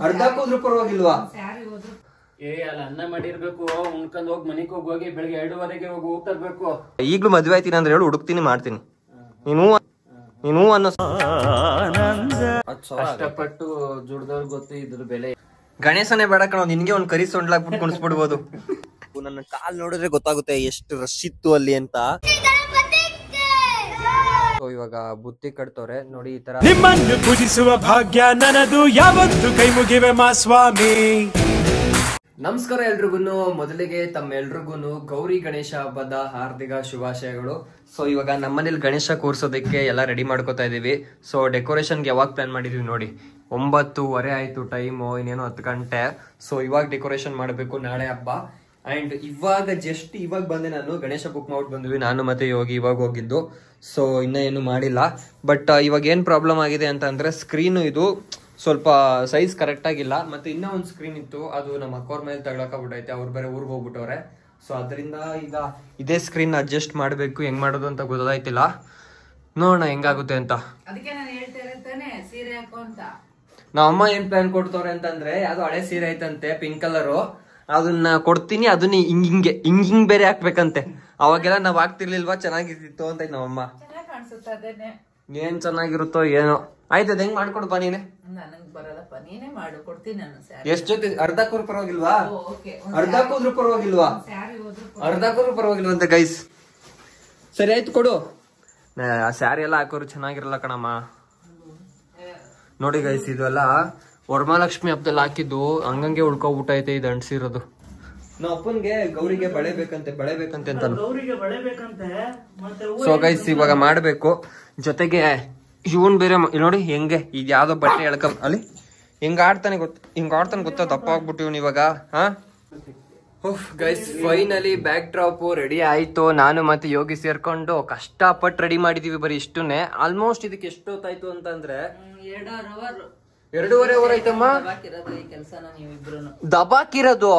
ಅರ್ಧ ಕೂದ್ರು ಪರವಾಗಿಲ್ವಾ? ಅಲ್ಲ ಅನ್ನ ಮಾಡಿರ್ಬೇಕು, ಉಣ್ಕೊಂಡ್ ಹೋಗಿ ಮನಿಗ್ ಹೋಗಿ ಬೆಳಿಗ್ಗೆ 2:30 ಹೋಗಿ ಊಟ ತರ್ಬೇಕು. ಈಗ್ಲೂ ಮದ್ವೆ ಆಯ್ತೀನಿ ಅಂದ್ರೆ ಹೇಳು, ಹುಡುಕ್ತೀನಿ ಮಾಡ್ತೀನಿ. ನೀನು ಅನ್ನೋ ಕಷ್ಟಪಟ್ಟು ದುಡ್ದವ್ರಿಗೆ ಗೊತ್ತು ಇದ್ರ ಬೆಲೆ. ಗಣೇಶನೇ ಬೇಡ ಕಣೋ, ನಿನ್ಗೆ ಒಂದ್ ಕರಿ ಸೊಂಡ್ಲಾಕ್ಬಿಟ್ಟು ಕುಣಿಸ್ಬಿಡ್ಬೋದು. ನನ್ನ ಕಾಲ್ ನೋಡಿದ್ರೆ ಗೊತ್ತಾಗುತ್ತೆ ಎಷ್ಟು ರಶ್ ಇತ್ತು ಅಲ್ಲಿ ಅಂತ. ಇವಾಗ ಬುತ್ತಿ ಕಟ್ತವ್ರೆ ನೋಡಿ, ಈ ತರ ನಿಮ್ಮನ್ನು ಪೂಜಿಸುವ ಭಾಗ್ಯ ನನದು, ಯಾವತ್ತು ಕೈ ಮುಗಿವೆ ಮಾ ಸ್ವಾಮಿ. ನಮಸ್ಕಾರ ಎಲ್ರಿಗೂ. ಮೊದಲಿಗೆ ತಮ್ಮೆಲ್ರಿಗೂ ಗೌರಿ ಗಣೇಶ ಹಬ್ಬದ ಹಾರ್ದಿಕ ಶುಭಾಶಯಗಳು. ಸೊ ಇವಾಗ ನಮ್ಮನೇಲಿ ಗಣೇಶ ಕೂರ್ಸೋದಕ್ಕೆ ಎಲ್ಲ ರೆಡಿ ಮಾಡ್ಕೋತಾ ಇದೀವಿ. ಸೊ ಡೆಕೋರೇಷನ್ಗೆ ಯಾವಾಗ ಪ್ಲಾನ್ ಮಾಡಿದೀವಿ ನೋಡಿ, 9:30 ಆಯ್ತು ಟೈಮು, ಇನ್ನೇನು 10 ಗಂಟೆ. ಸೊ ಇವಾಗ ಡೆಕೋರೇಷನ್ ಮಾಡಬೇಕು, ನಾಳೆ ಹಬ್ಬ. ಅಂಡ್ ಇವಾಗ ಜಸ್ಟ್ ಇವಾಗ ಬಂದೆ, ನಾನು ಗಣೇಶ ಬುಕ್ ಮಾಡ್ಬಿಟ್ಟು ಬಂದ್ವಿ, ನಾನು ಮತ್ತೆ ಯೋಗಿ ಇವಾಗ ಹೋಗಿದ್ದು. ಸೊ ಇನ್ನ ಏನು ಮಾಡಿಲ್ಲ. ಬಟ್ ಇವಾಗ ಏನ್ ಪ್ರಾಬ್ಲಮ್ ಆಗಿದೆ ಅಂತ ಅಂದ್ರೆ, ಸ್ಕ್ರೀನ್ ಇದು ಸ್ವಲ್ಪ ಸೈಜ್ ಕರೆಕ್ಟ್ ಆಗಿಲ್ಲ. ಮತ್ತೆ ಇನ್ನೂ ಒಂದು ಸ್ಕ್ರೀನ್ ಇತ್ತು, ಅದು ನಮ್ಮ ಅಕ್ಕವ್ರ ಮೇಲೆ ತಗೊಳಕಾಗ್ಬಿಟ್ಟೈತೆ, ಅವ್ರು ಬೇರೆ ಊರಿಗೆ ಹೋಗ್ಬಿಟ್ಟವ್ರೆ. ಸೊ ಅದರಿಂದ ಈಗ ಇದೇ ಸ್ಕ್ರೀನ್ ಅಡ್ಜಸ್ಟ್ ಮಾಡಬೇಕು. ಹೆಂಗ್ ಮಾಡೋದು ಅಂತ ಗೊತ್ತಾಯ್ತಿಲ್ಲ, ನೋಡೋಣ ಹೆಂಗಾಗುತ್ತೆ ಅಂತ. ನಮ್ಮ ಅಮ್ಮ ಏನ್ ಪ್ಲಾನ್ ಕೊಡ್ತವ್ರೆ ಅಂತಂದ್ರೆ, ಯಾವ್ದು ಹಳೆ ಸೀರೆ ಐತಂತೆ ಪಿಂಕ್ ಕಲರು, ಅದನ್ನ ಕೊಡ್ತೀನಿ, ಅದನ್ನ ಹಿಂಗ್ ಬೇರೆ ಹಾಕ್ಬೇಕಂತೆ. ಅವಾಗೆಲ್ಲ ನಾವ್ ಹಾಕ್ತಿರ್ಲಿಲ್ವಾ, ಚೆನ್ನಾಗಿರ್ತಿತ್ತು ಅಂತ ನಮ್ಮಮ್ಮ. ಏನ್ ಚೆನ್ನಾಗಿರುತ್ತೋ ಏನೋ. ಆಯ್ತದ ಹೆಂಗ್ ಮಾಡ್ಕೊಡ್ಬಾ ನೀನೆ. ಎಷ್ಟ್ ಜೊತೆ? ಅರ್ಧ ಕೂರು ಪರವಾಗಿಲ್ವಾ? ಅರ್ಧ ಕೂದ್ರು ಪರವಾಗಿಲ್ವಾ? ಅರ್ಧ ಕೂರು ಪರವಾಗಿಲ್ವಾ ಅಂತ ಗೈಸ್. ಸರಿ ಆಯ್ತು ಕೊಡು. ಆ ಸ್ಯಾರಿ ಎಲ್ಲ ಹಾಕೋರು ಚೆನ್ನಾಗಿರಲ್ಲ ಕಣಮ್ಮ. ನೋಡಿ ಗೈಸ್, ಇದೆಲ್ಲ ವರಮಹಾಲಕ್ಷ್ಮಿ ಹಬ್ಬದಲ್ಲಿ ಹಾಕಿದ್ದು ಹಂಗಂಗೆ ಉಳ್ಕೊಬಿಟ್ಟೈತೆ ಇದು ಅಂಟಿಸಿರೋದು. ನಮ್ಮ ಅಪ್ಪನ್ಗೆ ಗೌರಿಗೆ ಬಳೆ ಬೇಕಂತೆ ಅಂತ. ಸೊ ಗೈಸ್ ಇವಾಗ ಮಾಡ್ಬೇಕು. ಜೊತೆಗೆ ಇವನ್ ಬೇರೆ ನೋಡಿ ಹೆಂಗೆ, ಇದು ಯಾವ್ದೋ ಬಟ್ಟೆ ಎಳ್ಕ ಅಲ್ಲಿ ಹಿಂಗ ಆಡ್ತಾನೆ ಗೊತ್ತಾ, ದಪ್ಪ ಆಗ್ಬಿಟ್ಟು ಇವನ್ ಇವಾಗ. Guys finally back drop ready ಆಯ್ತು. ನಾನು ಮತ್ತೆ ಯೋಗಿ ಸೇರ್ಕೊಂಡು ಕಷ್ಟಪಟ್ಟು ರೆಡಿ ಮಾಡಿದೀವಿ. ಬರೀ ಇಷ್ಟನ್ನೇ. ಆಲ್ಮೋಸ್ಟ್ ಇದಕ್ಕೆ ಎಷ್ಟು ಹೊತ್ತಾಯ್ತು ಅಂತಂದ್ರೆ 2.5 ಅವರ್ ಆಯ್ತಮ್ಮ. ದಬಾಕಿರೋದು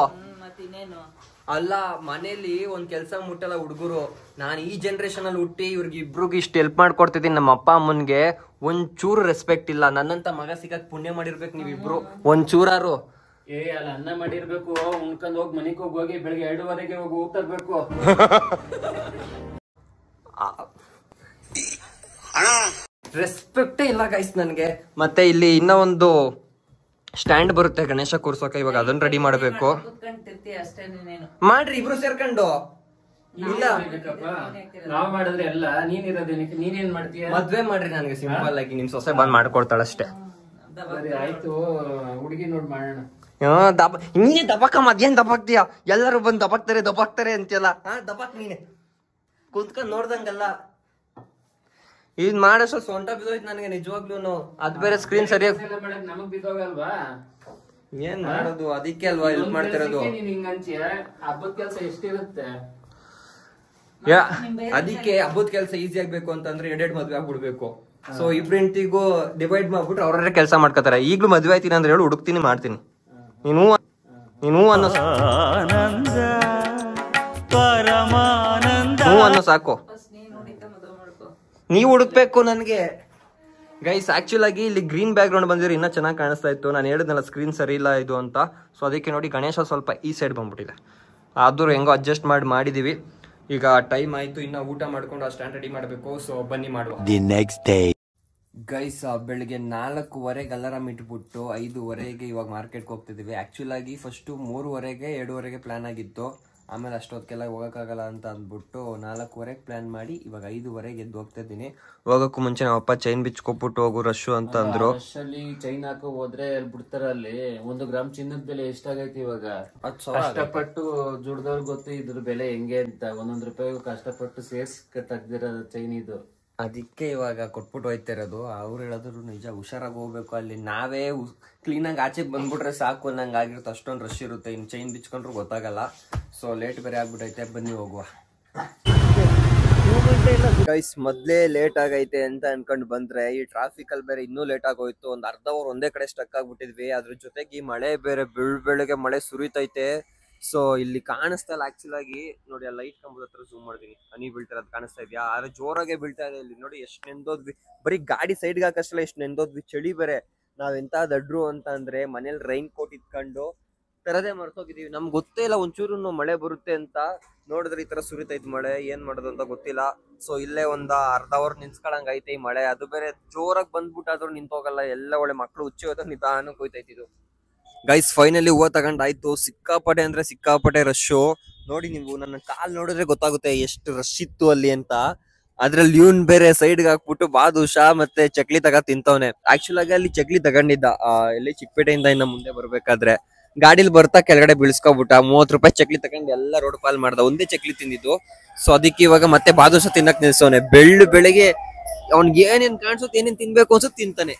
ಅಲ್ಲ, ಮನೇಲಿ ಒಂದ್ ಕೆಲ್ಸ ಮುಟ್ಟಲ್ಲ ಹುಡುಗರು. ನಾನು ಈ ಜನರೇಷನ್ ಅಲ್ಲಿ ಹುಟ್ಟಿ ಇವ್ರಿಗೆ ಇಬ್ರಿಗೆ ಇಷ್ಟು ಹೆಲ್ಪ್ ಮಾಡ್ಕೊಡ್ತಿದ್ದೀನಿ. ನಮ್ಮ ಅಪ್ಪ ಅಮ್ಮನ್ಗೆ ಒಂಚೂರು ರೆಸ್ಪೆಕ್ಟ್ ಇಲ್ಲ. ನನ್ನಂತ ಮಗ ಸಿಗಕ್ ಪುಣ್ಯ ಮಾಡಿರ್ಬೇಕು ನೀವಿಬ್ರು, ಒಂಚೂರಾರು. ಅಲ್ಲ ಅನ್ನ ಮಾಡಿರ್ಬೇಕು, ಉಣ್ಕೊಂಡ್ ಹೋಗಿ ಮನಿಗ್ ಹೋಗಿ ಬೆಳಿಗ್ಗೆ 2:30 ಹೋಗಿ ಊಟ ತರ್ಬೇಕು. ರೆಸ್ಪೆಕ್ಟೇ ಇಲ್ಲ ಗೈಸ್ ನನ್ಗೆ. ಮತ್ತೆ ಇಲ್ಲಿ ಇನ್ನ ಒಂದು ಸ್ಟ್ಯಾಂಡ್ ಬರುತ್ತೆ ಗಣೇಶ ಕೂರ್ಸೋಕೆ, ಇವಾಗ ಅದನ್ನ ರೆಡಿ ಮಾಡ್ಬೇಕು. ಮಾಡ್ರಿ ಇಬ್ರು ಸೇರ್ಕೊಂಡು. ಇಲ್ಲ ನಾವ್ ಮಾಡಿದ್ರೆ ಎಲ್ಲ ನೀನಿರೋದೇನಕ್ಕೆ, ನೀನೇನ್ ಮಾಡ್ತೀಯ? ಮದ್ವೆ ಮಾಡ್ರಿ ನನ್ಗೆ ಸಿಂಪಲ್ ಆಗಿ, ನಿಮ್ ಸೊಸೆ ಬಂದ್ ಮಾಡ್ಕೊಡ್ತಾಳಷ್ಟೇ. ಆಯ್ತು, ಹುಡುಗಿ ನೋಡ್ ಮಾಡೋಣ. ನೀನೇ ದಬಾಕಮ್ಮ, ಅದೇನ್ ದಬಾಕ್ತೀಯ? ಎಲ್ಲರೂ ಬಂದ್ ದಬಾಕ್ತಾರೆ ಅಂತೆಲ್ಲ. ದಬಾಕ್ ನೀನೆ ಕುಂತ್ಕೊಂಡ್ ನೋಡ್ದಂಗಲ್ಲ. ಇದ್ ಮಾಡೋ ಸೊಂಟ ಬಿದ್ದೋಯ್ತು ನನಗೆ ನಿಜವಾಗ್ಲೂ. ಅದ್ ಬೇರೆ ಸ್ಕ್ರೀನ್ ಸರಿಯಾಗಿ ನಮಗ್ ಬಿದ್ದೋಗಲ್ವಾ? ಏನ್ ಮಾಡೋದು, ಅದಕ್ಕೆ ಅಲ್ವಾ ಹೆಲ್ಪ್ ಮಾಡ್ತಿರೋದು. ಹಬ್ಬದ ಕೆಲ್ಸ ಎಷ್ಟಿರುತ್ತೆ? ಅದಕ್ಕೆ ಹಬ್ಬದ ಕೆಲ್ಸ ಈಸಿ ಆಗ್ಬೇಕು ಅಂತಂದ್ರೆ 2 ಮದ್ವೆ ಆಗ್ಬಿಡ್ಬೇಕು. ಸೊ ಇಬ್ರು ಹೆಂಡತಿಗೂ ಡಿವೈಡ್ ಮಾಡ್ಬಿಟ್ರೆ ಅವ್ರವ್ರೆ ಕೆಲಸ ಮಾಡ್ಕೋತಾರೆ. ಈಗ್ಲೂ ಮದ್ವೆ ಆಯ್ತೀನಿ ಅಂದ್ರೆ ಹೇಳು, ಹುಡುಕ್ತೀನಿ ಮಾಡ್ತೀನಿ. ನೀನು ಅನ್ನೋ ಸಾಕು. ನೀವು ಹುಡುಕ್ಬೇಕು ನನ್ಗೆ ಗೈಸ್. ಆಕ್ಚುಲ್ ಆಗಿ ಇಲ್ಲಿ ಗ್ರೀನ್ ಬ್ಯಾಕ್ ಗ್ರೌಂಡ್ ಬಂದಿದ್ರೆ ಇನ್ನ ಚೆನ್ನಾಗಿ ಕಾಣಿಸ್ತಾ ಇತ್ತು. ನಾನು ಹೇಳಿದ್ನಲ್ಲ ಸ್ಕ್ರೀನ್ ಸರಿ ಇಲ್ಲ ಇದು ಅಂತ. ಸೊ ಅದಕ್ಕೆ ನೋಡಿ ಗಣೇಶ ಸ್ವಲ್ಪ ಈ ಸೈಡ್ ಬಂದ್ಬಿಟ್ಟಿದೆ. ಆದ್ರೂ ಹೆಂಗೋ ಅಡ್ಜಸ್ಟ್ ಮಾಡಿದೀವಿ. ಈಗ ಟೈಮ್ ಆಯ್ತು, ಇನ್ನ ಊಟ ಮಾಡ್ಕೊಂಡು ಆ ಸ್ಟ್ಯಾಂಡ್ ರೆಡಿ ಮಾಡಬೇಕು. ಸೊ ಬನ್ನಿ ಮಾಡುವ. ಗೈಸ್ ಬೆಳಿಗ್ಗೆ 4:15 ಅಲಾರಾಮ್ ಇಟ್ಬಿಟ್ಟು 5:15 ಇವಾಗ ಮಾರ್ಕೆಟ್ಗೆ ಹೋಗ್ತಿದೀವಿ. ಆಕ್ಚುಲ್ ಆಗಿ ಫಸ್ಟ್ 3:15 2:15 ಪ್ಲಾನ್ ಆಗಿತ್ತು. ಆಮೇಲೆ ಅಷ್ಟೊತ್ತಿಗೆಲ್ಲ ಹೋಗಕ್ಕಾಗಲ್ಲ ಅಂತ ಅಂದ್ಬಿಟ್ಟು 4:15 ಪ್ಲಾನ್ ಮಾಡಿ ಇವಾಗ 5:15 ಎದ್ದು ಹೋಗ್ತಾ ಇದ್ದೀನಿ. ಹೋಗಕ್ಕೂ ಮುಂಚೆ ನಮ್ಮ ಅಪ್ಪ ಚೈನ್ ಬಿಚ್ಕೊಬಿಟ್ಟು ಹೋಗು ರಶ್ ಅಂತ ಅಂದ್ರು. ಅಲ್ಲಿ ಚೈನ್ ಹಾಕೋ ಹೋದ್ರೆ ಬಿಡ್ತಾರ. ಅಲ್ಲಿ 1 ಗ್ರಾಮ್ ಚಿನ್ನದ ಬೆಲೆ ಎಷ್ಟಾಗೈತಿ ಇವಾಗ? ಕಷ್ಟಪಟ್ಟು ದುಡ್ದವ್ರಿಗೆ ಗೊತ್ತು ಇದ್ರ ಬೆಲೆ ಹೆಂಗೆ ಅಂತ. 1 ರೂಪಾಯಿ ಕಷ್ಟಪಟ್ಟು ಸೇರ್ಸ್ ತೆಗ್ದಿರೋ ಚೈನ್ ಇದು. ಅದಕ್ಕೆ ಇವಾಗ ಕೊಟ್ಬಿಟ್ಟು ಹೋಯ್ತಾ ಇರೋದು. ಅವ್ರು ಹೇಳಿದ್ರು ನಿಜ, ಹುಷಾರಾಗಿ ಹೋಗ್ಬೇಕು. ಅಲ್ಲಿ ನಾವೇ ಕ್ಲೀನಾಗಿ ಆಚೆಗೆ ಬಂದ್ಬಿಟ್ರೆ ಸಾಕು ನಂಗೆ ಆಗಿರುತ್ತೆ. ಅಷ್ಟೊಂದು ರಶ್ ಇರುತ್ತೆ, ಇನ್ನು ಚೈನ್ ಬಿಚ್ಕೊಂಡ್ರು ಗೊತ್ತಾಗಲ್ಲ. ಸೊ ಲೇಟ್ ಬೇರೆ ಆಗ್ಬಿಟ್ಟೈತೆ, ಬನ್ನಿ ಹೋಗುವ. ಗೈಸ್ ಮೊದ್ಲೇ ಲೇಟ್ ಆಗೈತೆ ಅಂತ ಅನ್ಕೊಂಡ್ ಬಂದ್ರೆ ಈ ಟ್ರಾಫಿಕ್ ಅಲ್ಲಿ ಬೇರೆ ಇನ್ನೂ ಲೇಟ್ ಆಗೋಯ್ತು. ಒಂದ್ ಅರ್ಧ ಅವರ್ ಒಂದೇ ಕಡೆ ಸ್ಟಕ್ ಆಗ್ಬಿಟ್ಟಿದ್ವಿ. ಅದ್ರ ಜೊತೆಗೆ ಈ ಮಳೆ ಬೇರೆ ಬೆಳಗ್ಗೆ ಮಳೆ ಸುರಿತೈತೆ. ಸೊ ಇಲ್ಲಿ ಕಾಣಿಸ್ತಾ ಇಲ್ಲ ಆಕ್ಚುಲ್ ಆಗಿ. ನೋಡಿ ಆ ಲೈಟ್ ಕಂಬದ ಹತ್ರ ಝೂಮ್ ಮಾಡ್ತೀನಿ, ಹನಿ ಬೀಳ್ತಿರೋದು ಕಾಣಿಸ್ತಾ ಇದೆಯಾ? ಆದ್ರೆ ಜೋರಾಗೆ ಬೀಳ್ತಾ ಇದೆ ಇಲ್ಲಿ. ನೋಡಿ ಎಷ್ಟು ನೆಂದೋದ್ವಿ, ಬರೀ ಗಾಡಿ ಸೈಡ್ಗೆ ಹಾಕಷ್ಟಲ್ಲ ಎಷ್ಟು ನೆಂದೋದ್ವಿ. ಚಳಿ ಬೇರೆ ನಾವೆಂತ ದಡ್ರು ಅಂತ ಅಂದ್ರೆ ಮನೇಲಿ ರೈನ್ ಕೋಟ್ ಇಟ್ಕೊಂಡು ತರದೇ ಮರ್ತೋಗಿದೀವಿ. ನಮ್ಗೆ ಗೊತ್ತೇ ಇಲ್ಲ ಒಂಚೂರು ಮಳೆ ಬರುತ್ತೆ ಅಂತ. ನೋಡಿದ್ರೆ ಈ ತರ ಸುರಿತೈತಿ ಮಳೆ, ಏನ್ ಮಾಡೋದು ಅಂತ ಗೊತ್ತಿಲ್ಲ. ಸೊ ಇಲ್ಲೇ ಒಂದ್ ಅರ್ಧ ಅವರ್ ನಿನ್ಸ್ಕೊಳಂಗ್ ಐತೆ ಈ ಮಳೆ. ಅದು ಬೇರೆ ಜೋರಾಗಿ ಬಂದ್ಬಿಟ್ಟಾದ್ರೂ ನಿಂತೋಗಲ್ಲ. ಎಲ್ಲ ಒಳ್ಳೆ ಮಕ್ಳು ಹುಚ್ಚಿ ಹೋದಾಗ ನಿಧಾನಕ್ಕೆ ಹೋಯ್ತೈತಿ ಇದು. ಗೈಸ್ ಫೈನಲಿ ಹೂವು ತಗೊಂಡಾಯ್ತು. ಸಿಕ್ಕಾಪಟೆ ಅಂದ್ರೆ ಸಿಕ್ಕಾಪಟೆ ರಶ್ಶು. ನೋಡಿ ನೀವು ನನ್ನ ಕಾಲ್ ನೋಡಿದ್ರೆ ಗೊತ್ತಾಗುತ್ತೆ ಎಷ್ಟು ರಶ್ ಇತ್ತು ಅಲ್ಲಿ ಅಂತ. ಅದ್ರಲ್ಲಿ ಇವನ್ ಬೇರೆ ಸೈಡ್ಗೆ ಹಾಕ್ಬಿಟ್ಟು ಬಾದುಷಾ ಮತ್ತೆ ಚಕ್ಲಿ ತಿಂತವನೆ. ಆಕ್ಚುಲ್ ಆಗಿ ಅಲ್ಲಿ ಚಕ್ಲಿ ತಗೊಂಡಿದ್ದ ಇಲ್ಲಿ ಚಿಕ್ಕಪೇಟೆಯಿಂದ ಇನ್ನ ಮುಂದೆ ಬರ್ಬೇಕಾದ್ರೆ ಗಾಡಿಲಿ ಬರ್ತಾ ಕೆಳಗಡೆ ಬೀಳ್ಸ್ಕೊಬಿಟ್ಟ. 30 ರೂಪಾಯಿ ಚಕ್ಲಿ ತಗೊಂಡು ಎಲ್ಲ ರೋಡ್ ಪಾಲ್ ಮಾಡ್ದ. ಒಂದೇ ಚಕ್ಲಿ ತಿಂದಿದ್ದು. ಸೊ ಅದಕ್ಕೆ ಇವಾಗ ಮತ್ತೆ ಬಾದುಷಾ ತಿನ್ನಕ್ ನಿಲ್ಸವನೆ. ಬೆಳಿಗ್ಗೆ ಅವ್ನ್ಗೆ ಏನೇನ್ ಕಾಣಿಸುತ್ತೆ, ಏನೇನ್ ತಿನ್ಬೇಕು ಅನ್ಸುತ್ತೆ ತಿಂತಾನೆ.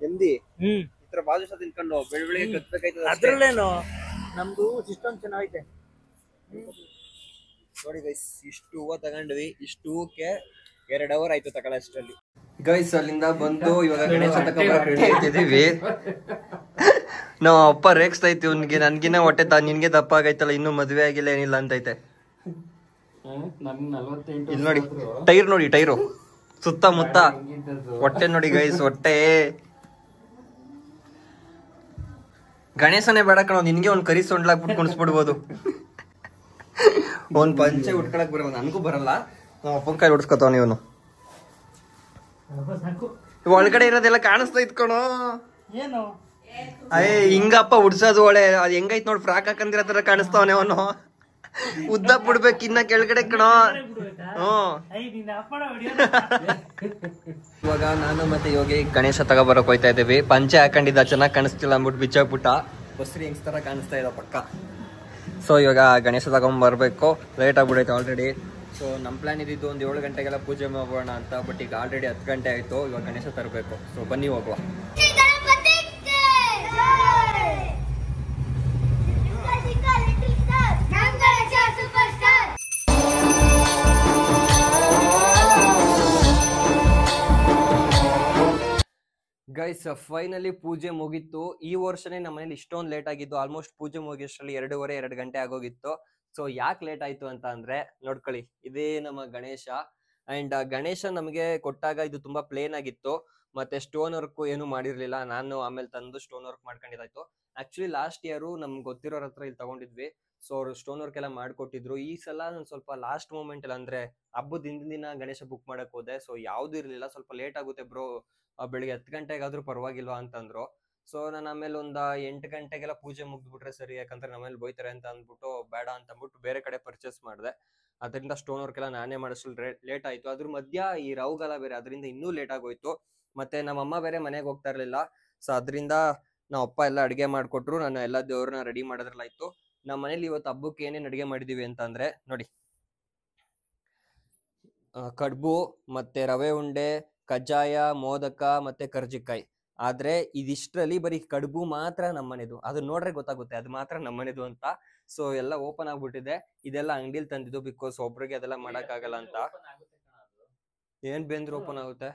ನೆಮ್ಮದಿ ಈ ತರ ಬಾದುಷಾ ತಿನ್ಕೊಂಡು ಬೆಳಿಗ್ಗೆ ಕತ್ಬೇಕಾಯ್ತದೆ. ಅದ್ರಲ್ಲೇನು ನಮ್ದು ಸಿಸ್ಟಮ್ ಚೆನ್ನಾಗೈತೆ ನೋಡಿ ಗೈಸ್. ಇಷ್ಟು ಹೂವು ತಗೊಂಡ್ವಿ. ಇಷ್ಟು ಹೂವಕ್ಕೆ 2 ಅವರ್ ಆಯ್ತು ತಗೊಳ ಅಷ್ಟರಲ್ಲಿ. ಗೈಸ್ ಅಲ್ಲಿಂದ ಬಂದು ಇವಾಗ ಗಣೇಶ ತಗೊಂಡಿದೀವಿ. ನಾವ್ ಅಪ್ಪ ರೇಗಿಸ್ತಾ ಇತ್ತು ಇವ್ನಿಗೆ, ನನ್ಗಿನ ಹೊಟ್ಟೆ ನಿನ್ಗೆ ದಪ್ಪ ಆಗೈತಲ್ಲ, ಇನ್ನು ಮದ್ವೆ ಆಗಿಲ್ಲ ಏನಿಲ್ಲ ಅಂತೈತೆ. ಇಲ್ಲಿ ನೋಡಿ ಟೈರ್, ನೋಡಿ ಟೈರು ಸುತ್ತಮುತ್ತ ಹೊಟ್ಟೆ ನೋಡಿ ಗೈಸ್. ಹೊಟ್ಟೆ ಗಣೇಶನೇ ಬೇಡ ಕಣೋ, ನಿನ್ಗೆ ಒಂದ್ ಕರಿ ಸೊಂಡ್ಲಾಕ್ಬಿಟ್ಟು ಕುಣಿಸ್ಬಿಡ್ಬೋದು. ಒಂದ್ ಪಂಚೆ ಉಟ್ಕೊಳಕ್ ಬರಲ್ಲ, ನನ್ಗೂ ಬರಲ್ಲ. ನಾವ್ ಅಪ್ಪನ ಕೈ ಉಡ್ಸ್ಕೊತಾವ ಇವನು. ಒಳಗಡೆ ಇರೋದೆಲ್ಲ ಕಾಣಿಸ್ತಾ ಇತ್ಕಣೋ. ಏನು ಹಿಂಗಪ್ಪ ಉಡ್ಸೋದು ಒಳ್ಳೆ. ಅದ್ ಹೆಂಗೈತ್ ನೋಡ್, ಫ್ರಾಕ್ ಹಾಕಂದಿರೋ ತರ ಕಾಣಿಸ್ತಾವನೆ ಅವನು. ಉದ್ದ ಬಿಡ್ಬೇಕು ಇನ್ನ ಕೆಳಗಡೆ ಕಣೋ. ಇವಾಗ ನಾನು ಮತ್ತೆ ಯೋಗಿ ಗಣೇಶ ತಗೋಬರಕ್ ಹೋಯ್ತಾ ಇದ್ದೀವಿ. ಪಂಚೆ ಹಾಕೊಂಡಿದ್ದ ಚೆನ್ನಾಗ್ ಕಾಣಿಸ್ತಿಲ್ಲ ಅಂದ್ಬಿಟ್ಟು ಬಿಚ್ಚಾಕ್ಬಿಟ್ಟ. ಬಸ್ರಿ ಹೆಂಗ್ಸ್ ತರ ಕಾಣಿಸ್ತಾ ಇದ್ದ ಪಕ್ಕ. ಸೊ ಇವಾಗ ಗಣೇಶ ತಗೊಂಡ್ಬರ್ಬೇಕು. ಲೇಟ್ ಆಗ್ಬಿಡೈತೆ ಆಲ್ರೆಡಿ. ಸೊ ನಮ್ ಪ್ಲಾನ್ ಇದ್ದಿದ್ದು ಒಂದು 7 ಗಂಟೆಗೆಲ್ಲ ಪೂಜೆ ಮಾಡೋಣ ಅಂತ. ಬಟ್ ಈಗ ಆಲ್ರೆಡಿ 10 ಗಂಟೆ ಆಯ್ತು. ಇವಾಗ ಗಣೇಶ ತರಬೇಕು. ಸೊ ಬನ್ನಿ ಹೋಗುವ. ಗೈಸ್ ಫೈನಲಿ ಪೂಜೆ ಮುಗಿತ್ತು. ಈ ವರ್ಷನೇ ನಮ್ಮ ಮನೇಲಿ ಇಷ್ಟೊಂದು ಲೇಟ್ ಆಗಿದ್ದು. ಆಲ್ಮೋಸ್ಟ್ ಪೂಜೆ ಮುಗಿಯೋಷ್ಟರಲ್ಲಿ 2 ಗಂಟೆ ಆಗೋಗಿತ್ತು. ಸೊ ಯಾಕೆ ಲೇಟ್ ಆಯ್ತು ಅಂತ ಅಂದ್ರೆ ನೋಡ್ಕೊಳ್ಳಿ, ಇದೇ ನಮ್ಮ ಗಣೇಶ. ಅಂಡ್ ಗಣೇಶ ನಮಗೆ ಕೊಟ್ಟಾಗ ಇದು ತುಂಬಾ ಪ್ಲೇನ್ ಆಗಿತ್ತು. ಮತ್ತೆ ಸ್ಟೋನ್ ವರ್ಕ್ ಏನು ಮಾಡಿರ್ಲಿಲ್ಲ. ನಾನು ಆಮೇಲೆ ತಂದು ಸ್ಟೋನ್ ವರ್ಕ್ ಮಾಡ್ಕೊಂಡಿದ್ದಾಯ್ತು. ಆಕ್ಚುಲಿ ಲಾಸ್ಟ್ ಇಯರ್ ನಮ್ಗೆ ಗೊತ್ತಿರೋರ ಹತ್ರ ಇಲ್ಲಿ ತಗೊಂಡಿದ್ವಿ. ಸೊ ಅವ್ರು ಸ್ಟೋನ್ ವರ್ಕ್ ಎಲ್ಲ ಮಾಡ್ಕೊಟ್ಟಿದ್ರು. ಈ ಸಲ ನಾನು ಸ್ವಲ್ಪ ಲಾಸ್ಟ್ ಮೂಮೆಂಟ್ ಎಲ್ಲ ಅಂದ್ರೆ ಹಬ್ಬದ ಹಿಂದಿನ ದಿನ ಗಣೇಶ ಬುಕ್ ಮಾಡಕ್ ಹೋದೆ. ಸೊ ಯಾವ್ದು ಇರ್ಲಿಲ್ಲ. ಸ್ವಲ್ಪ ಲೇಟ್ ಆಗುತ್ತೆ ಬ್ರೋ, ಬೆಳಿಗ್ಗೆ 10 ಗಂಟೆಗಾದ್ರೂ ಪರವಾಗಿಲ್ವಾ ಅಂತಂದ್ರು. ಸೊ ನಾನು ಆಮೇಲೆ ಒಂದ 8 ಗಂಟೆಗೆಲ್ಲ ಪೂಜೆ ಮುಗ್ದ್ಬಿಟ್ರೆ ಸರಿ, ಯಾಕಂದ್ರೆ ನಮ್ಮಲ್ಲಿ ಬೈತಾರೆ ಅಂತ ಅಂದ್ಬಿಟ್ಟು ಬೇಡ ಅಂತ ಅಂದ್ಬಿಟ್ಟು ಬೇರೆ ಕಡೆ ಪರ್ಚೇಸ್ ಮಾಡಿದೆ. ಅದರಿಂದ ಸ್ಟೋನ್ ವರ್ಕ್ ಎಲ್ಲ ನಾನೇ ಮಾಡಿಸಲು ಲೇಟ್ ಆಯ್ತು. ಅದ್ರ ಮಧ್ಯ ಈ ರೌಗಲ ಬೇರೆ, ಅದರಿಂದ ಇನ್ನೂ ಲೇಟ್ ಆಗೋಯ್ತು. ಮತ್ತೆ ನಮ್ಮಮ್ಮ ಬೇರೆ ಮನೆಗೆ ಹೋಗ್ತಾ ಇರ್ಲಿಲ್ಲ. ಸೊ ಅದರಿಂದ ನಮ್ಮ ಅಪ್ಪ ಎಲ್ಲ ಅಡಿಗೆ ಮಾಡ್ಕೊಟ್ರು. ನಾನು ಎಲ್ಲ ದೇವ್ರನ್ನ ರೆಡಿ ಮಾಡೋದ್ರಲ್ಲಾಯ್ತು. ನಮ್ಮ ಮನೇಲಿ ಇವತ್ತು ಹಬ್ಬಕ್ಕೆ ಏನೇನು ಅಡಿಗೆ ಮಾಡಿದೀವಿ ಅಂತ ಅಂದ್ರೆ ನೋಡಿ, ಕಡ್ಬು ಮತ್ತೆ ರವೆ ಉಂಡೆ, ಕಜ್ಜಾಯ, ಮೋದಕ ಮತ್ತೆ ಕರ್ಜಿಕಾಯಿ. ಆದ್ರೆ ಇದಿಷ್ಟರಲ್ಲಿ ಬರೀ ಕಡುಬು ಮಾತ್ರ ನಮ್ಮನೆದು. ಅದನ್ನ ನೋಡ್ರೆ ಗೊತ್ತಾಗುತ್ತೆ ಅದು ಮಾತ್ರ ನಮ್ಮನೆದು ಅಂತ. ಸೊ ಎಲ್ಲ ಓಪನ್ ಆಗ್ಬಿಟ್ಟಿದೆ. ಇದೆಲ್ಲ ಅಂಗಡಿಲಿ ತಂದಿದ್ದು, ಬಿಕಾಸ್ ಒಬ್ರಿಗೆ ಅದೆಲ್ಲ ಮಾಡಕ್ ಆಗಲ್ಲ ಅಂತ. ಏನ್ ಬೆಂದ್ರು ಓಪನ್ ಆಗುತ್ತೆ?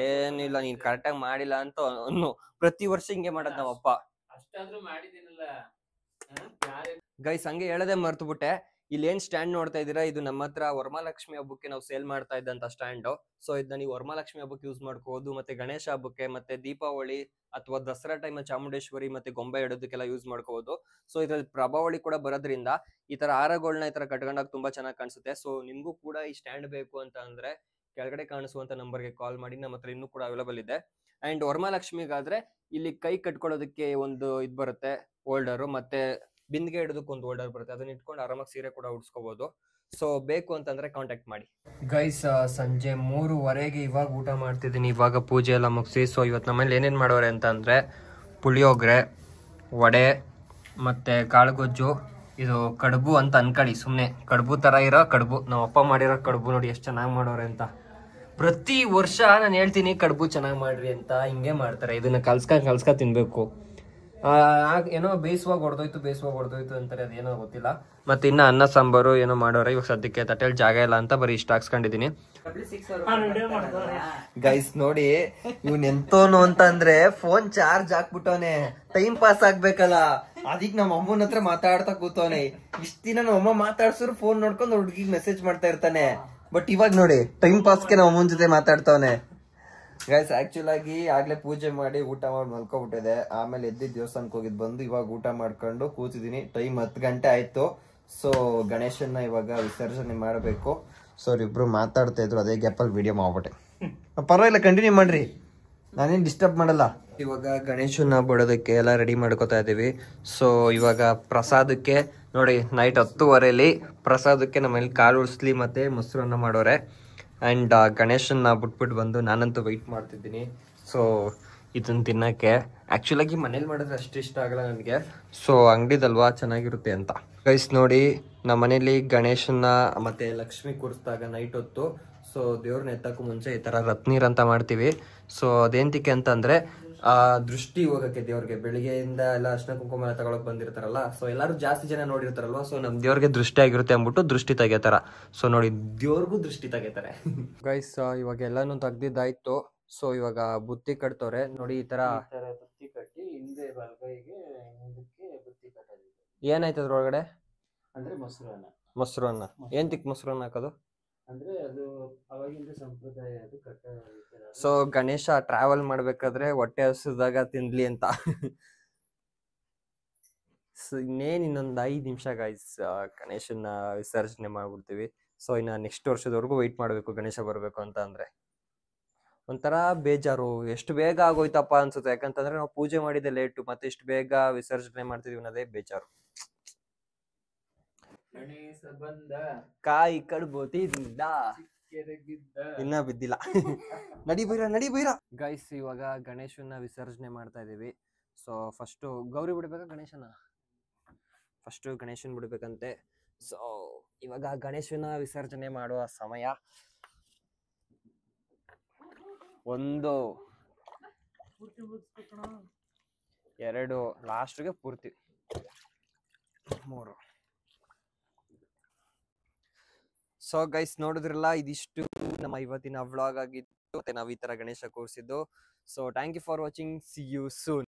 ಏನಿಲ್ಲ, ನೀನ್ ಕರೆಕ್ಟಾಗಿ ಮಾಡಿಲ್ಲ ಅಂತ ಅನ್ನು. ಪ್ರತಿ ವರ್ಷ ಹಿಂಗೆ ಮಾಡೋದ್ ನಾವಪ್ಪ. ಗೈಸ್ ಹಂಗೆ ಹೇಳದೆ ಮರ್ತು ಬಿಟ್ಟೆ. ಇಲ್ಲಿ ಏನ್ ಸ್ಟ್ಯಾಂಡ್ ನೋಡ್ತಾ ಇದೀರಾ, ಇದು ನಮ್ಮ ಹತ್ರ ವರಮಹಾಲಕ್ಷ್ಮಿ ಹಬ್ಬಕ್ಕೆ ನಾವು ಸೇಲ್ ಮಾಡ್ತಾ ಇದ್ದಂತ ಸ್ಟ್ಯಾಂಡ್. ಸೊ ಇದನ್ನ ನೀವು ವರಮಹಾಲಕ್ಷ್ಮಿ ಹಬ್ಬಕ್ಕೆ ಯೂಸ್ ಮಾಡ್ಕೋಬಹುದು, ಮತ್ತೆ ಗಣೇಶ ಹಬ್ಬಕ್ಕೆ, ಮತ್ತೆ ದೀಪಾವಳಿ ಅಥವಾ ದಸರಾ ಟೈಮ್ ಚಾಮುಂಡೇಶ್ವರಿ ಮತ್ತೆ ಗೊಂಬೆ ಇಡೋದಕ್ಕೆಲ್ಲ ಯೂಸ್ ಮಾಡ್ಕೋಬಹುದು. ಸೊ ಇದ್ರಲ್ಲಿ ಪ್ರಭಾವಳಿ ಕೂಡ ಬರೋದ್ರಿಂದ ಈ ತರ ಹಾರಗಳನ್ನ ಈ ತರ ಕಟ್ಕೊಂಡಾಗ ತುಂಬಾ ಚೆನ್ನಾಗಿ ಕಾಣಿಸುತ್ತೆ. ಸೊ ನಿಮ್ಗೂ ಕೂಡ ಈ ಸ್ಟ್ಯಾಂಡ್ ಬೇಕು ಅಂತ ಅಂದ್ರೆ ಕೆಳಗಡೆ ಕಾಣಿಸುವಂತ ನಂಬರ್ಗೆ ಕಾಲ್ ಮಾಡಿ. ನಮ್ಮ ಹತ್ರ ಇನ್ನೂ ಕೂಡ ಅವೈಲೇಬಲ್ ಇದೆ. ಅಂಡ್ ವರಮಹಾಲಕ್ಷ್ಮಿಗಾದ್ರೆ ಇಲ್ಲಿ ಕೈ ಕಟ್ಕೊಳ್ಳೋದಕ್ಕೆ ಒಂದು ಇದು ಬರುತ್ತೆ, ಹೋಲ್ಡರ್. ಮತ್ತೆ ಬಿಂದಿಗೆ ಇಡೋದಕ್ಕೆ ಒಂದು ಹೋಲ್ಡರ್ ಬರುತ್ತೆ. ಅದನ್ನ ಇಟ್ಕೊಂಡು ಆರಾಮಾಗಿ ಸೀರೆ ಕೂಡ ಉಡ್ಸ್ಕೋಬಹುದು. ಸೊ ಬೇಕು ಅಂತಂದ್ರೆ ಕಾಂಟ್ಯಾಕ್ಟ್ ಮಾಡಿ. ಗೈಸ್ ಸಂಜೆ 3:15 ಇವಾಗ ಊಟ ಮಾಡ್ತಿದ್ದೀನಿ. ಇವಾಗ ಪೂಜೆ ಎಲ್ಲ ಮುಗಿಸಿ. ಸೊ ಇವತ್ತು ನಮ್ಮಲ್ಲಿ ಏನೇನು ಮಾಡೋರೆ ಅಂತ ಅಂದ್ರೆ ಪುಳಿಯೋಗರೆ, ವಡೆ ಮತ್ತೆ ಕಾಳುಗೊಜ್ಜು. ಇದು ಕಡುಬು ಅಂತ ಅನ್ಕೊಳ್ಳಿ, ಸುಮ್ಮನೆ ಕಡುಬು ತರ ಇರೋ ಕಡುಬು. ನಮ್ಮ ಅಪ್ಪ ಮಾಡಿರೋ ಕಡುಬು ನೋಡಿ ಎಷ್ಟು ಚೆನ್ನಾಗಿ ಮಾಡೋರೆ ಅಂತ. ಪ್ರತಿ ವರ್ಷ ನಾನು ಹೇಳ್ತೀನಿ ಕಡುಬು ಚೆನ್ನಾಗಿ ಮಾಡ್ರಿ ಅಂತ, ಹಿಂಗೆ ಮಾಡ್ತಾರೆ. ಇದನ್ನ ಕಲ್ಸ್ಕ ತಿನ್ಬೇಕು. ಏನೋ ಬೇಯಿಸುವಾಗ ಹೊಡೆದೋಯ್ತು ಅಂತಾರೆ, ಅದೇನೋ ಗೊತ್ತಿಲ್ಲ. ಮತ್ತೆ ಇನ್ನ ಅನ್ನ ಸಾಂಬಾರು ಏನೋ ಮಾಡೋರೆ. ಇವಾಗ ಸದ್ಯಕ್ಕೆ ತಟ್ಟೆಲ್ ಜಾಗ ಇಲ್ಲ ಅಂತ ಬರೀ ಇಷ್ಟ ಹಾಕ್ಸ್ಕೊಂಡಿದೀನಿ. ಗೈಸ್ ನೋಡಿ ಇವ್ನ್ ಎಂತೋನು ಅಂತ ಅಂದ್ರೆ ಫೋನ್ ಚಾರ್ಜ್ ಹಾಕ್ಬಿಟ್ಟವನೆ. ಟೈಮ್ ಪಾಸ್ ಆಗ್ಬೇಕಲ್ಲ, ಅದಕ್ಕೆ ನಮ್ಮ ಅಮ್ಮನ ಹತ್ರ ಮಾತಾಡ್ತಾ ಕೂತವನೆ. ಇಷ್ಟ ದಿನ ನಮ್ಮ ಅಮ್ಮ ಮಾತಾಡ್ಸಿದ್ರು ಫೋನ್ ನೋಡ್ಕೊಂಡು ಹುಡುಗಿಗೆ ಮೆಸೇಜ್ ಮಾಡ್ತಾ ಇರ್ತಾನೆ. ಬಟ್ ಇವಾಗ ನೋಡಿ ಟೈಮ್ ಪಾಸ್ಗೆ ನಮ್ಮ ಅಮ್ಮನ ಜೊತೆ ಮಾತಾಡ್ತವನೆ. ಗೈಸ್ ಆಕ್ಚುಲ್ ಆಗಿ ಆಗ್ಲೇ ಪೂಜೆ ಮಾಡಿ ಊಟ ಮಾಡಿ ಮಲ್ಕೊಬಿಟ್ಟಿದೆ. ಆಮೇಲೆ ಎದ್ದು ದೇವಸ್ಥಾನಕ್ಕೆ ಹೋಗಿದ್ ಬಂದು ಇವಾಗ ಊಟ ಮಾಡ್ಕೊಂಡು ಕೂತಿದೀನಿ. ಟೈಮ್ 10 ಗಂಟೆ ಆಯ್ತು. ಸೊ ಗಣೇಶನ್ನ ಇವಾಗ ವಿಸರ್ಜನೆ ಮಾಡಬೇಕು. ಸೊ ಇಬ್ರು ಮಾತಾಡ್ತಾ ಇದ್ರು, ಅದೇ ಗ್ಯಾಪಲ್ಲಿ ವಿಡಿಯೋ ಮಾಡ್ಬಿಟ್ಟೆ. ಪರವಾಗಿಲ್ಲ, ಕಂಟಿನ್ಯೂ ಮಾಡ್ರಿ, ನಾನೇನು ಡಿಸ್ಟರ್ಬ್ ಮಾಡಲ್ಲ. ಇವಾಗ ಗಣೇಶನ ಬಿಡೋದಕ್ಕೆ ಎಲ್ಲ ರೆಡಿ ಮಾಡ್ಕೋತಾ ಇದೀವಿ. ಸೊ ಇವಾಗ ಪ್ರಸಾದಕ್ಕೆ ನೋಡಿ, ನೈಟ್ 10:15 ಪ್ರಸಾದಕ್ಕೆ ನಮ್ಮಲ್ಲಿ ಕಾಳು ಉಳಿಸ್ಲಿ ಮತ್ತೆ ಮೊಸರನ್ನ ಮಾಡೋರೆ. ಆ್ಯಂಡ್ ಗಣೇಶನ್ನ ಬಿಟ್ಬಿಟ್ಟು ಬಂದು ನಾನಂತೂ ವೆಯ್ಟ್ ಮಾಡ್ತಿದ್ದೀನಿ. ಸೊ ಇದನ್ನ ತಿನ್ನಕ್ಕೆ ಆ್ಯಕ್ಚುಲಾಗಿ ಮನೇಲಿ ಮಾಡಿದ್ರೆ ಅಷ್ಟು ಇಷ್ಟ ಆಗಲ್ಲ ನನಗೆ. ಸೊ ಅಂಗಡಿದಲ್ವಾ ಚೆನ್ನಾಗಿರುತ್ತೆ ಅಂತ. ಗೈಸ್ ನೋಡಿ, ನಮ್ಮ ಮನೇಲಿ ಗಣೇಶನ್ನ ಮತ್ತೆ ಲಕ್ಷ್ಮಿ ಕೂರಿಸಿದಾಗ ನೈಟ್ ಹೊತ್ತು ಸೊ ದೇವ್ರನ್ನ ಎತ್ತಕ್ಕೂ ಮುಂಚೆ ಈ ಥರ ರತ್ನೀರ್ ಅಂತ ಮಾಡ್ತೀವಿ. ಸೊ ಅದೇಂತಿಕೆ ಅಂತಂದರೆ ದೃಷ್ಟಿ ಹೋಗೋಕ್ಕೆ ದೇವ್ರಿಗೆ. ಬೆಳಿಗ್ಗೆಯಿಂದ ಎಲ್ಲ ಅರ್ಶಿನ ಕುಂಕುಮ ಎಲ್ಲ ತಗೊಳಕ್ ಬಂದಿರ್ತಾರಲ್ಲ, ಸೊ ಎಲ್ಲರೂ ಜಾಸ್ತಿ ಜನ ನೋಡಿರ್ತಾರಲ್ವ, ಸೊ ನಮ್ಮ ದೇವ್ರಿಗೆ ದೃಷ್ಟಿ ಆಗಿರುತ್ತೆ ಅಂದ್ಬಿಟ್ಟು ದೃಷ್ಟಿ ತೆಗಿತಾರ. ಸೊ ನೋಡಿ, ದೇವ್ರಿಗೂ ದೃಷ್ಟಿ ತೆಗಿತಾರೆ. ಗೈಸ್ ಇವಾಗ ಎಲ್ಲಾನು ತೆಗ್ದಿದ್ದಾಯ್ತು. ಸೊ ಇವಾಗ ಬುತ್ತಿ ಕಟ್ತವ್ರೆ ನೋಡಿ, ಈ ತರ ಬುತ್ತಿ ಕಟ್ಟಿ ಹಿಂದೆ ಬಲಗೈಗೆ ಮುಂದಕ್ಕೆ ಬುತ್ತಿ ಕಟ್ಟೋದು. ಏನಾಯ್ತು ಅದ್ರೊಳಗಡೆ? ಅಂದ್ರೆ ಮೊಸರನ್ನ. ಏನ್ ತಿಕ್ ಮೊಸರನ್ನ ಹಾಕೋದು? ಅಂದ್ರೆ ಅದು ಅವಾಗಿಂದ ಸಂಪ್ರದಾಯ, ಅದು ಕಟ್ಟ. ಸೊ ಗಣೇಶ ಟ್ರಾವೆಲ್ ಮಾಡ್ಬೇಕಾದ್ರೆ ಹೊಟ್ಟೆ ಹಸಿದಾಗ ತಿನ್ಲಿ ಅಂತ. ಸೊ ಇನ್ನೊಂದು 5 ನಿಮಿಷ ಗೈಸ್ ಗಣೇಶನ ವಿಸರ್ಜನೆ ಮಾಡ್ಬಿಡ್ತೀವಿ. ಸೊ ಇನ್ನ ನೆಕ್ಸ್ಟ್ ವರ್ಷದವರೆಗೂ ವೆಯ್ಟ್ ಮಾಡ್ಬೇಕು ಗಣೇಶ ಬರ್ಬೇಕು ಅಂತ. ಅಂದ್ರೆ ಒಂಥರ ಬೇಜಾರು, ಎಷ್ಟು ಬೇಗ ಆಗೋಯ್ತಪ್ಪ ಅನ್ಸುತ್ತೆ. ಯಾಕಂತಂದ್ರೆ ನಾವು ಪೂಜೆ ಮಾಡಿದೆ ಲೇಟು, ಮತ್ತೆ ಇಷ್ಟು ಬೇಗ ವಿಸರ್ಜನೆ ಮಾಡ್ತಿದೀವಿ ಅನ್ನೋದೇ ಬೇಜಾರು. ಗಣೇಶ ಬಂದ ಕಾಯಿ ಕಡ್ಬೋತಿದ್ದ ಇನ್ನ ಬಿದ್ದಿಲ್ಲ. ನಡಿ ಬೈರ. ಗೈಸ್ ಇವಾಗ ಗಣೇಶನ ವಿಸರ್ಜನೆ ಮಾಡ್ತಾ ಇದೀವಿ. ಸೊ ಫಸ್ಟು ಗೌರಿ ಬಿಡ್ಬೇಕಾ ಗಣೇಶನ? ಫಸ್ಟು ಗಣೇಶನ್ ಬಿಡ್ಬೇಕಂತೆ. ಸೊ ಇವಾಗ ಗಣೇಶನ ವಿಸರ್ಜನೆ ಮಾಡುವ ಸಮಯ. 1 2 ಲಾಸ್ಟ್ಗೆ ಪೂರ್ತಿ 3. ಸೊ ಗೈಸ್ ನೋಡಿದ್ರಲ್ಲ, ಇದಿಷ್ಟು ನಮ್ಮ ಇವತ್ತಿನ ವ್ಲಾಗ್ ಆಗಿತ್ತು. ಮತ್ತೆ ನಾವು ಈ ತರ ಗಣೇಶ ಕೂರಿಸಿದ್ದು. So thank you for watching. See you soon.